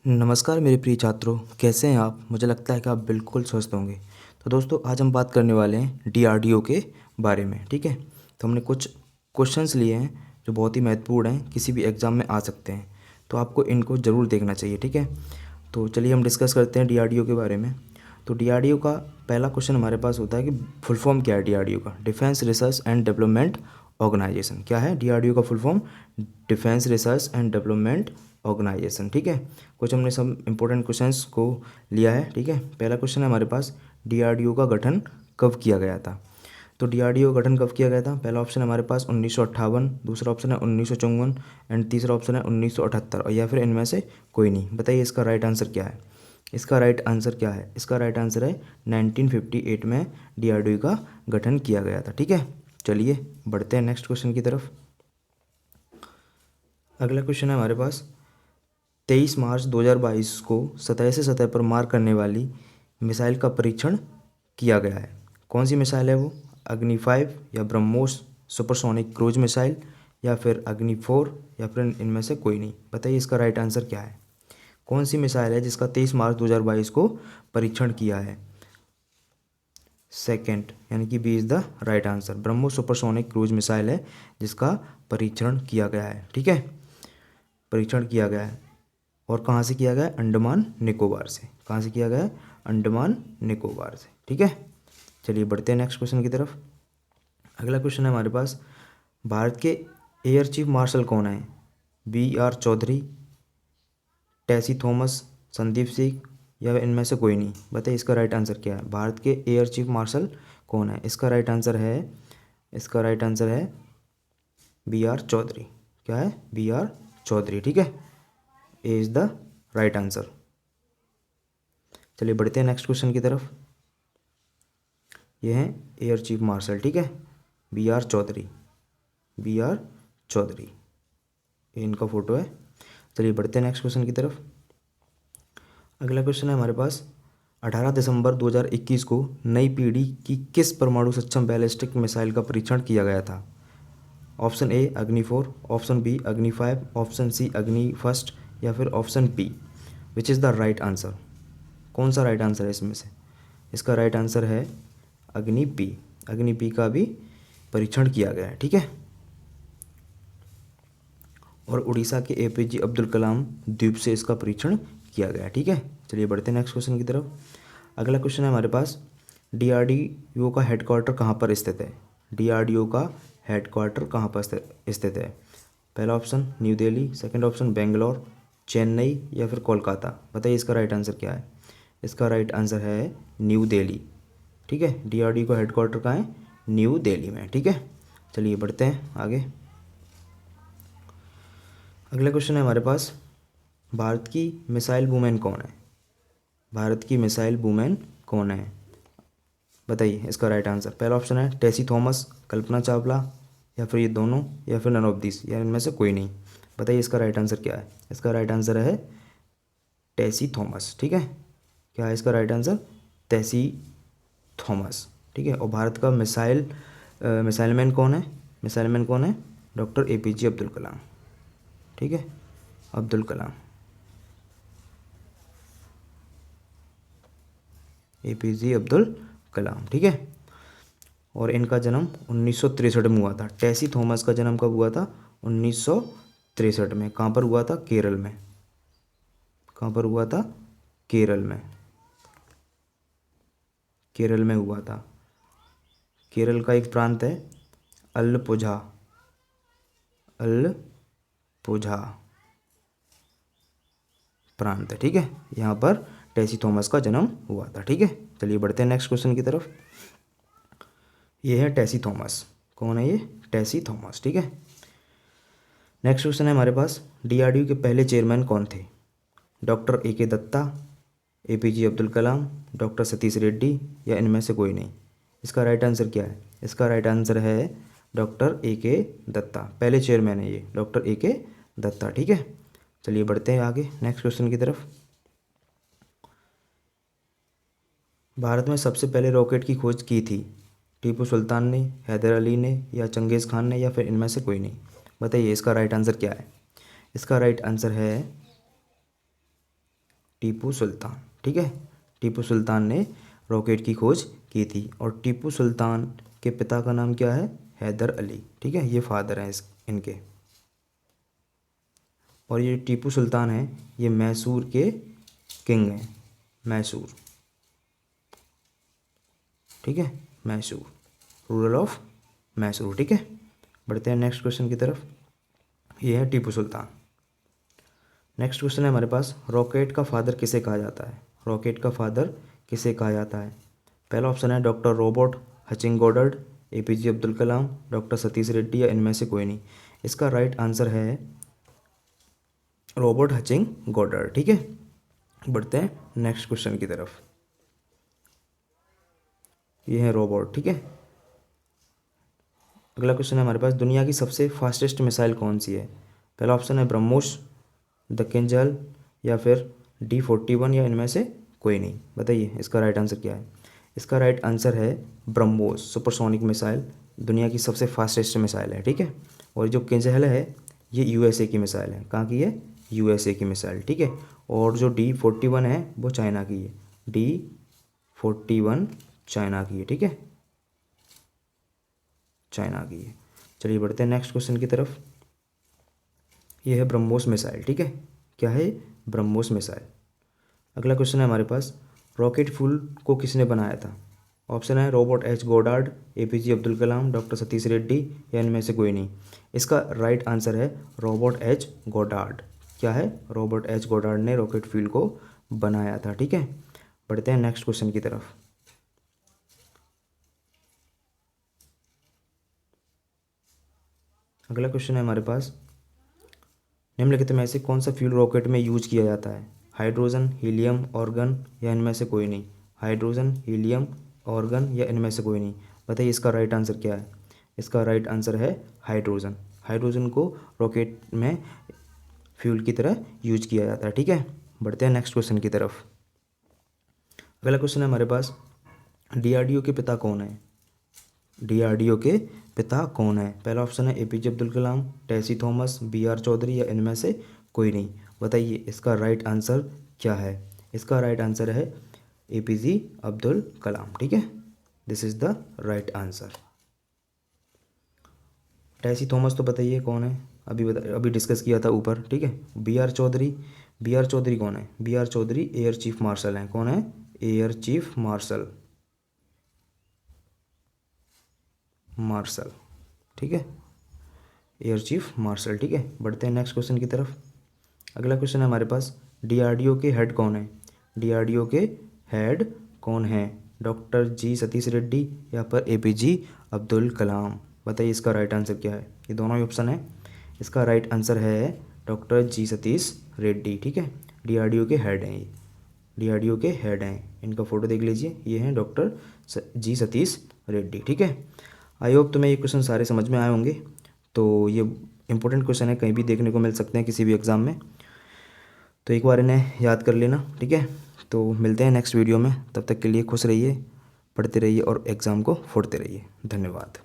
नमस्कार मेरे प्रिय छात्रों, कैसे हैं आप। मुझे लगता है कि आप बिल्कुल स्वस्थ होंगे। तो दोस्तों, आज हम बात करने वाले हैं डीआरडीओ के बारे में। ठीक है, तो हमने कुछ क्वेश्चंस लिए हैं जो बहुत ही महत्वपूर्ण हैं, किसी भी एग्ज़ाम में आ सकते हैं, तो आपको इनको ज़रूर देखना चाहिए। ठीक है, तो चलिए हम डिस्कस करते हैं डीआरडीओ के बारे में। तो डीआरडीओ का पहला क्वेश्चन हमारे पास होता है कि फुल फॉर्म क्या है डीआरडीओ का। Defence research and development organisation. क्या है डीआरडीओ का full form? Defence research and development organisation. ठीक है, कुछ हमने सब इंपॉर्टेंट क्वेश्चंस को लिया है। ठीक है, पहला क्वेश्चन है हमारे पास, डीआरडीओ का गठन कब किया गया था। तो डीआरडीओ का गठन कब किया गया था? पहला ऑप्शन हमारे पास 1958, दूसरा ऑप्शन है 1954 एंड तीसरा ऑप्शन है 1978, और या फिर इनमें से कोई नहीं। बताइए इसका राइट आंसर क्या है। इसका राइट आंसर क्या है? इसका राइट आंसर है 1958 में डीआरडीओ का गठन किया गया था। ठीक है, चलिए बढ़ते हैं नेक्स्ट क्वेश्चन की तरफ। अगला क्वेश्चन है हमारे पास, 23 मार्च 2022 को सतह से सतह पर मार करने वाली मिसाइल का परीक्षण किया गया है। कौन सी मिसाइल है वो? अग्नि 5 या ब्रह्मोस सुपरसोनिक क्रूज मिसाइल या फिर अग्नि 4 या फिर इनमें से कोई नहीं। बताइए इसका राइट आंसर क्या है। कौन सी मिसाइल है जिसका 23 मार्च 2022 को परीक्षण किया है? सेकेंड यानी कि B is the right answer. BrahMos supersonic cruise missile है जिसका परीक्षण किया गया है। ठीक है, परीक्षण किया गया है। और कहाँ से किया गया है? अंडमान निकोबार से। कहाँ से किया गया है? अंडमान निकोबार से। ठीक है, चलिए बढ़ते हैं नेक्स्ट क्वेश्चन की तरफ। अगला क्वेश्चन है हमारे पास, भारत के एयर चीफ मार्शल कौन है? बी आर चौधरी, टेसी थॉमस, संदीप सिंह या इनमें से कोई नहीं। बताइए इसका राइट आंसर क्या है। भारत के एयर चीफ मार्शल कौन है? इसका राइट आंसर है, इसका राइट आंसर है बी आर चौधरी। क्या है? B R Chaudhary. ठीक है, A is the right answer. चलिए बढ़ते हैं नेक्स्ट क्वेश्चन की तरफ। ये हैं एयर चीफ मार्शल। ठीक है, B R Chaudhary, B R Chaudhary, ये इनका फोटो है। चलिए बढ़ते हैं नेक्स्ट क्वेश्चन की तरफ। अगला क्वेश्चन है हमारे पास, 18 दिसंबर 2021 को नई पीढ़ी की किस परमाणु सक्षम बैलिस्टिक मिसाइल का परीक्षण किया गया था? ऑप्शन ए अग्नि 4, ऑप्शन बी अग्नि 5, ऑप्शन सी अग्नि फर्स्ट या फिर option B. Which is the right answer? कौन सा राइट आंसर है इसमें से? इसका राइट आंसर है अग्नि पी। अग्नि पी का भी परीक्षण किया गया है। ठीक है, और उड़ीसा के एपीजे अब्दुल कलाम द्वीप से इसका परीक्षण किया गया है। ठीक है, चलिए बढ़ते हैं नेक्स्ट क्वेश्चन की तरफ। अगला क्वेश्चन है हमारे पास, डीआरडीओ का हेडक्वार्टर कहाँ पर स्थित है? डीआरडीओ का हेडक्वार्टर कहाँ पर स्थित है? पहला option new Delhi, second option Bangalore, Chennai या फिर कोलकाता। बताइए इसका राइट आंसर क्या है। इसका राइट आंसर है न्यू दिल्ली। ठीक है, डीआरडीओ का हेडक्वार्टर कहाँ है? न्यू दिल्ली में। ठीक है, चलिए बढ़ते हैं आगे। अगला क्वेश्चन है हमारे पास, भारत की मिसाइल वुमेन कौन है? भारत की मिसाइल वुमेन कौन है? बताइए इसका राइट आंसर। पहला ऑप्शन है टेसी थॉमस, कल्पना चावला या फिर ये दोनों या फिर नन ऑफ दिस या इनमें से कोई नहीं। बताइए इसका राइट आंसर क्या है। इसका राइट आंसर है टेसी थॉमस। ठीक है, क्या है इसका राइट आंसर? टेसी थॉमस। ठीक है, और भारत का मिसाइल मैन कौन है? मिसाइल मैन कौन है? डॉक्टर एपीजे अब्दुल कलाम। ठीक है, अब्दुल कलाम, एपीजे अब्दुल कलाम। ठीक है, और इनका जन्म 1963 में हुआ था। टेसी थॉमस का जन्म कब हुआ था? 1963 में। कहाँ पर हुआ था? केरल में। कहाँ पर हुआ था? केरल में। केरल में हुआ था। केरल का एक प्रांत है अलपुझा, अलपुझा प्रांत है। ठीक है, यहाँ पर टेसी थॉमस का जन्म हुआ था। ठीक है, चलिए बढ़ते हैं नेक्स्ट क्वेश्चन की तरफ। ये है टेसी थॉमस। कौन है ये? टेसी थॉमस। ठीक है, नेक्स्ट क्वेश्चन है हमारे पास, डीआरडीओ के पहले चेयरमैन कौन थे? डॉक्टर ए के दत्ता, एपीजे अब्दुल कलाम, डॉक्टर सतीश रेड्डी या इनमें से कोई नहीं। इसका राइट आंसर क्या है? इसका राइट आंसर है डॉक्टर ए के दत्ता। पहले चेयरमैन है ये डॉक्टर ए के दत्ता। ठीक है, चलिए बढ़ते हैं आगे नेक्स्ट क्वेश्चन की तरफ। भारत में सबसे पहले रॉकेट की खोज की थी? टीपू सुल्तान ने, हैदर अली ने या चंगेज़ खान ने या फिर इनमें से कोई नहीं। बताइए इसका राइट आंसर क्या है। इसका राइट आंसर है टीपू सुल्तान, ठीक है। टीपू सुल्तान ने रॉकेट की खोज की थी। और टीपू सुल्तान के पिता का नाम क्या है? हैदर अली, ठीक है। ये फादर हैं इनके। और ये टीपू सुल्तान है, ये मैसूर के किंग हैं, मैसूर, ठीक है, मैसूर, रूरल ऑफ मैसूर, ठीक है। बढ़ते हैं नेक्स्ट क्वेश्चन की तरफ। ये है टीपू सुल्तान। नेक्स्ट क्वेश्चन है हमारे पास, रॉकेट का फादर किसे कहा जाता है? रॉकेट का फादर किसे कहा जाता है? पहला ऑप्शन है doctor Robert Hutching Goddard, APJ Abdul Kalam, doctor Satish Reddy या इनमें से कोई नहीं। इसका राइट आंसर है रॉबर्ट हचिंग गॉडर्ड, ठीक है। बढ़ते हैं नेक्स्ट क्वेश्चन की तरफ। ये है रॉबर्ट, ठीक है। अगला क्वेश्चन है हमारे पास, दुनिया की सबसे फास्टेस्ट मिसाइल कौन सी है? पहला ऑप्शन है ब्रह्मोस, द किंजल या फिर D-41 या इनमें से कोई नहीं। बताइए इसका राइट आंसर क्या है? इसका राइट आंसर है ब्रह्मोस सुपरसोनिक मिसाइल, दुनिया की सबसे फास्टेस्ट मिसाइल है, ठीक है। और जो किंजल है ये USA की मिसाइल है। कहाँ की है? USA की मिसाइल, ठीक है। और जो D-41 है वो चाइना की है। D-41 चाइना की है, ठीक है, चाइना की है। चलिए बढ़ते हैं नेक्स्ट क्वेश्चन की तरफ। ये है ब्रह्मोस मिसाइल, ठीक है। क्या है? ब्रह्मोस मिसाइल। अगला क्वेश्चन है हमारे पास, रॉकेट फ्यूल को किसने बनाया था? ऑप्शन है Robert H Goddard, APJ Abdul Kalam, doctor Satish Reddy या इनमें से कोई नहीं। इसका राइट आंसर है रॉबर्ट H गॉडार्ड। क्या है? रॉबर्ट H गॉडार्ड ने रॉकेट फ्यूल को बनाया था, ठीक है। बढ़ते हैं नेक्स्ट क्वेश्चन की तरफ। अगला क्वेश्चन है हमारे पास, निम्नलिखित में से कौन सा फ्यूल रॉकेट में यूज किया जाता है? हाइड्रोजन, हीलियम, ऑर्गन या इनमें से कोई नहीं। हाइड्रोजन, हीलियम, ऑर्गन या इनमें से कोई नहीं। बताइए इसका राइट आंसर क्या है? इसका राइट आंसर है हाइड्रोजन। हाइड्रोजन को रॉकेट में फ्यूल की तरह यूज किया जाता है, ठीक है। बढ़ते हैं नेक्स्ट क्वेश्चन की तरफ। अगला क्वेश्चन है हमारे पास, DRDO के पिता कौन है? DRDO के पिता कौन है? पहला ऑप्शन है APJ अब्दुल कलाम, टेसी थॉमस, BR चौधरी या इनमें से कोई नहीं। बताइए इसका राइट आंसर क्या है? इसका राइट आंसर है APJ अब्दुल कलाम, ठीक है। This is the right answer. Tessy Thomas तो बताइए कौन है? अभी डिस्कस किया था ऊपर, ठीक है। BR चौधरी, BR चौधरी कौन है? BR Chaudhary air chief marshal हैं। कौन है? एयर चीफ मार्शल, ठीक है, एयर चीफ मार्शल, ठीक है। बढ़ते हैं नेक्स्ट क्वेश्चन की तरफ। अगला क्वेश्चन है हमारे पास, DRDO के हेड कौन है? DRDO के हेड कौन है? डॉक्टर G सतीश रेड्डी या पर APJ अब्दुल कलाम। बताइए इसका राइट आंसर क्या है? ये दोनों ही ऑप्शन है। इसका राइट आंसर है डॉक्टर G सतीश रेड्डी, ठीक है। DRDO के हेड हैं ये, DRDO के हेड हैं। इनका फ़ोटो देख लीजिए, ये हैं डॉक्टर G सतीश रेड्डी, ठीक है। आई होप तुम्हें ये क्वेश्चन सारे समझ में आए होंगे। तो ये इंपॉर्टेंट क्वेश्चन है, कहीं भी देखने को मिल सकते हैं किसी भी एग्ज़ाम में, तो एक बार इन्हें याद कर लेना, ठीक है। तो मिलते हैं नेक्स्ट वीडियो में, तब तक के लिए खुश रहिए, पढ़ते रहिए और एग्ज़ाम को फोड़ते रहिए। धन्यवाद।